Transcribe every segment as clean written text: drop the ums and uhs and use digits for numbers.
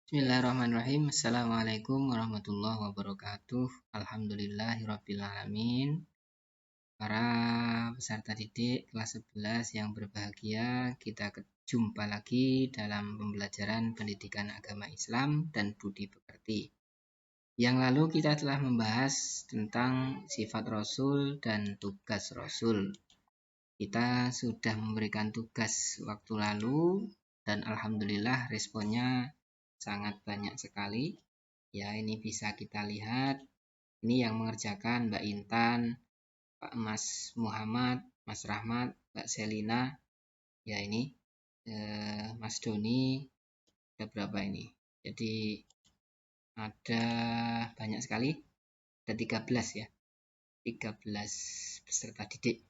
Bismillahirrahmanirrahim. Assalamualaikum warahmatullahi wabarakatuh. Alhamdulillahirabbil alamin. Para peserta didik kelas 11 yang berbahagia, kita jumpa lagi dalam pembelajaran pendidikan agama Islam dan budi pekerti. Yang lalu kita telah membahas tentang sifat Rasul dan tugas Rasul. Kita sudah memberikan tugas waktu lalu dan alhamdulillah responnya sangat banyak sekali. Ya, ini bisa kita lihat. Ini yang mengerjakan Mbak Intan, Pak Mas Muhammad, Mas Rahmat, Mbak Selina. Ya, ini Mas Doni. Ada berapa ini? Jadi ada banyak sekali. Ada 13 ya. 13 peserta didik.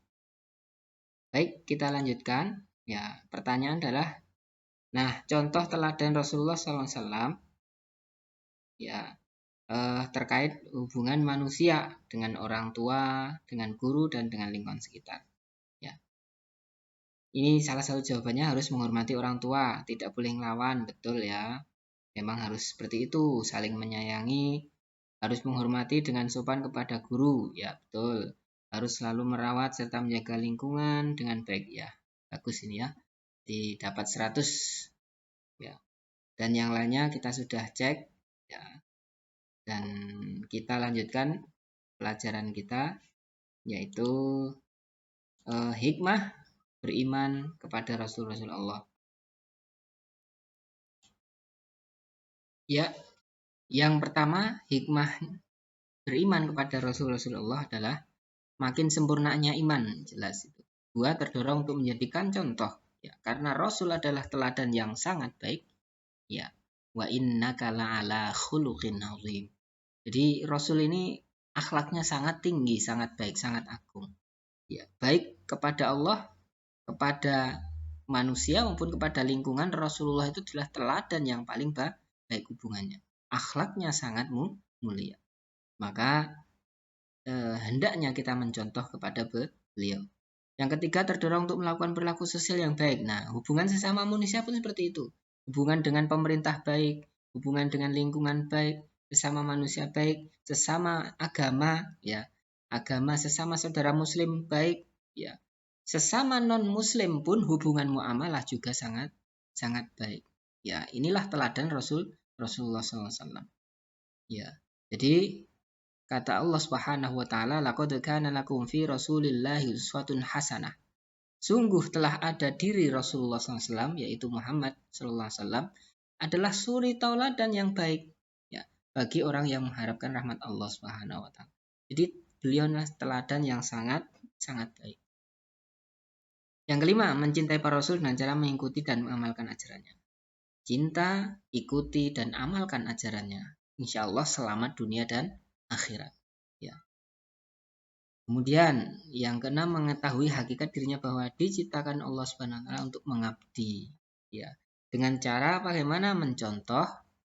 Baik, kita lanjutkan. Ya, pertanyaan adalah, nah, contoh teladan Rasulullah SAW ya terkait hubungan manusia dengan orang tua, dengan guru, dan dengan lingkungan sekitar. Ya, ini salah satu jawabannya harus menghormati orang tua, tidak boleh ngelawan, betul ya. Memang harus seperti itu, saling menyayangi, harus menghormati dengan sopan kepada guru, ya betul. Harus selalu merawat serta menjaga lingkungan dengan baik, ya. Bagus ini ya, didapat 100. Ya. Dan yang lainnya kita sudah cek, ya. Dan kita lanjutkan pelajaran kita, yaitu hikmah beriman kepada Rasul-Rasul Allah. Ya, yang pertama hikmah beriman kepada Rasul-Rasul Allah adalah makin sempurnanya iman, jelas itu. Dua, terdorong untuk menjadikan contoh, ya, karena Rasul adalah teladan yang sangat baik, ya. Wa innaka la'ala khuluqin azim. Jadi Rasul ini akhlaknya sangat tinggi, sangat baik, sangat agung. Ya, baik kepada Allah, kepada manusia maupun kepada lingkungan. Rasulullah itu adalah teladan yang paling baik hubungannya. Akhlaknya sangat mulia. Maka hendaknya kita mencontoh kepada beliau. Yang ketiga, terdorong untuk melakukan perilaku sosial yang baik. Nah, hubungan sesama manusia pun seperti itu. Hubungan dengan pemerintah baik, hubungan dengan lingkungan baik, sesama manusia baik, sesama agama, ya, agama sesama saudara muslim baik, ya, sesama non muslim pun hubungan muamalah juga sangat sangat baik. Ya, inilah teladan Rasulullah SAW. Ya, jadi kata Allah Subhanahu wa taala, laqad kana lakum fi Rasulillahi uswatun hasanah. Sungguh telah ada diri Rasulullah SAW, yaitu Muhammad SAW, adalah suri tauladan yang baik, ya, bagi orang yang mengharapkan rahmat Allah Subhanahu wa taala. Jadi beliau adalah teladan yang sangat sangat baik. Yang kelima, mencintai para rasul dengan cara mengikuti dan mengamalkan ajarannya. Cinta, ikuti dan amalkan ajarannya. Insya Allah selamat dunia dan akhirat. Ya. Kemudian yang keenam, mengetahui hakikat dirinya bahwa diciptakan Allah Subhanahu wa taala untuk mengabdi, ya. Dengan cara bagaimana? Mencontoh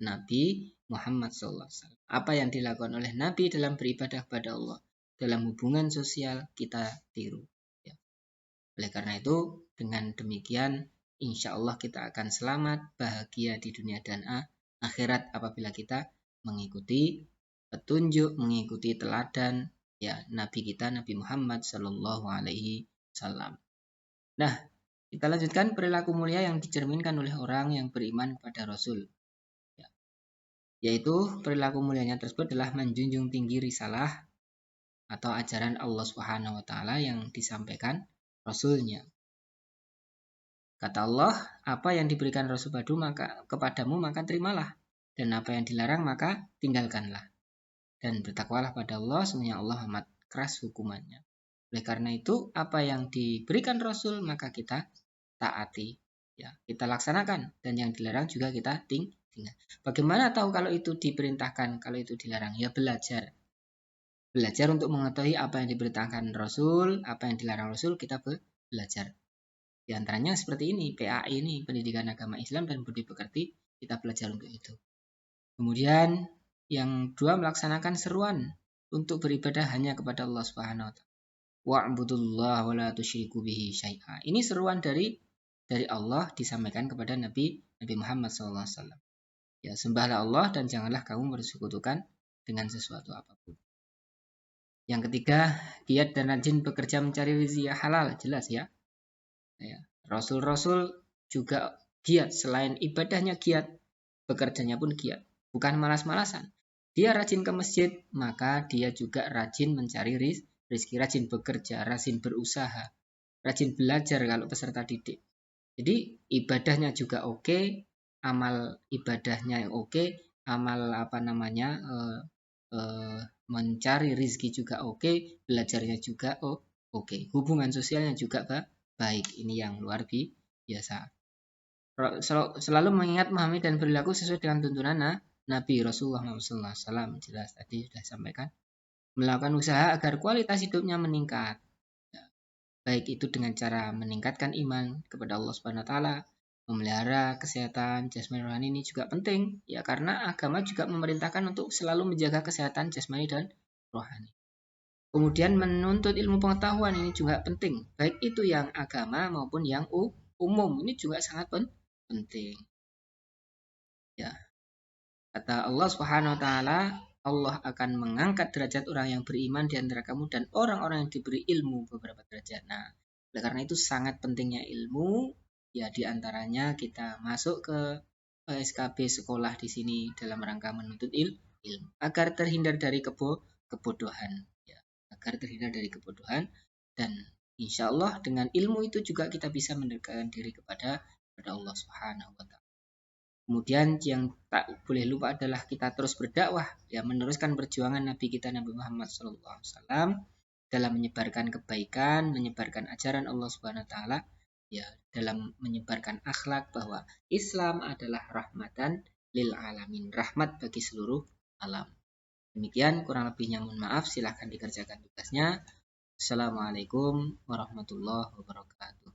Nabi Muhammad SAW. Apa yang dilakukan oleh Nabi dalam beribadah kepada Allah, dalam hubungan sosial kita tiru, ya. Oleh karena itu, dengan demikian insya Allah kita akan selamat, bahagia di dunia dan akhirat apabila kita mengikuti petunjuk, mengikuti teladan, ya, Nabi kita, Nabi Muhammad Sallallahu Alaihi Wasallam. Nah, kita lanjutkan perilaku mulia yang dicerminkan oleh orang yang beriman kepada Rasul, ya. Yaitu perilaku mulianya tersebut adalah menjunjung tinggi risalah atau ajaran Allah Subhanahu Wa Taala yang disampaikan Rasulnya. Kata Allah, apa yang diberikan Rasul kepadamu maka terimalah, dan apa yang dilarang maka tinggalkanlah. Dan bertakwalah pada Allah, sesungguhnya Allah amat keras hukumannya. Oleh karena itu, apa yang diberikan Rasul maka kita taati, ya, kita laksanakan, dan yang dilarang juga kita tinggal. Bagaimana tahu kalau itu diperintahkan, kalau itu dilarang? Ya belajar. Belajar untuk mengetahui apa yang diperintahkan Rasul, apa yang dilarang Rasul, kita belajar. Di antaranya seperti ini, PAI ini, Pendidikan Agama Islam dan Budi Pekerti, kita belajar untuk itu. Kemudian yang dua, melaksanakan seruan untuk beribadah hanya kepada Allah Subhanahu wa taala. Wa'budullaha wa la tusyriku bihi syai'a. Ini seruan dari Allah disampaikan kepada Nabi Muhammad SAW. Ya, sembahlah Allah dan janganlah kamu bersekutukan dengan sesuatu apapun. Yang ketiga, giat dan rajin bekerja mencari rezeki halal, jelas ya. Ya, Rasul-rasul juga giat, selain ibadahnya giat, bekerjanya pun giat, bukan malas-malasan. Dia rajin ke masjid, maka dia juga rajin mencari rezeki, rajin bekerja, rajin berusaha, rajin belajar kalau peserta didik. Jadi ibadahnya juga oke, amal ibadahnya oke, amal apa namanya mencari rezeki juga oke, belajarnya juga oke, hubungan sosialnya juga baik. Ini yang luar biasa. Selalu mengingat, memahami dan berlaku sesuai dengan tuntunan Nabi Rasulullah SAW. Jelas tadi sudah sampaikan. Melakukan usaha agar kualitas hidupnya meningkat. Baik itu dengan cara meningkatkan iman kepada Allah Subhanahu wa taala, memelihara kesehatan jasmani rohani. Ini juga penting ya, karena agama juga memerintahkan untuk selalu menjaga kesehatan jasmani dan rohani. Kemudian menuntut ilmu pengetahuan, ini juga penting, baik itu yang agama maupun yang umum, ini juga sangat penting. Ya, kata Allah Subhanahu wa taala, Allah akan mengangkat derajat orang yang beriman di antara kamu dan orang-orang yang diberi ilmu beberapa derajat. Nah, oleh karena itu sangat pentingnya ilmu, ya di antaranya kita masuk ke SKB sekolah di sini dalam rangka menuntut ilmu agar terhindar dari kebodohan, ya, agar terhindar dari kebodohan. Dan insya Allah dengan ilmu itu juga kita bisa mendekatkan diri kepada Allah Subhanahu wa taala. Kemudian yang tak boleh lupa adalah kita terus berdakwah, ya, meneruskan perjuangan Nabi kita Nabi Muhammad SAW dalam menyebarkan kebaikan, menyebarkan ajaran Allah Subhanahu wa taala, ya, dalam menyebarkan akhlak bahwa Islam adalah rahmatan lil alamin, rahmat bagi seluruh alam. Demikian kurang lebihnya mohon maaf, silahkan dikerjakan tugasnya. Assalamualaikum warahmatullahi wabarakatuh.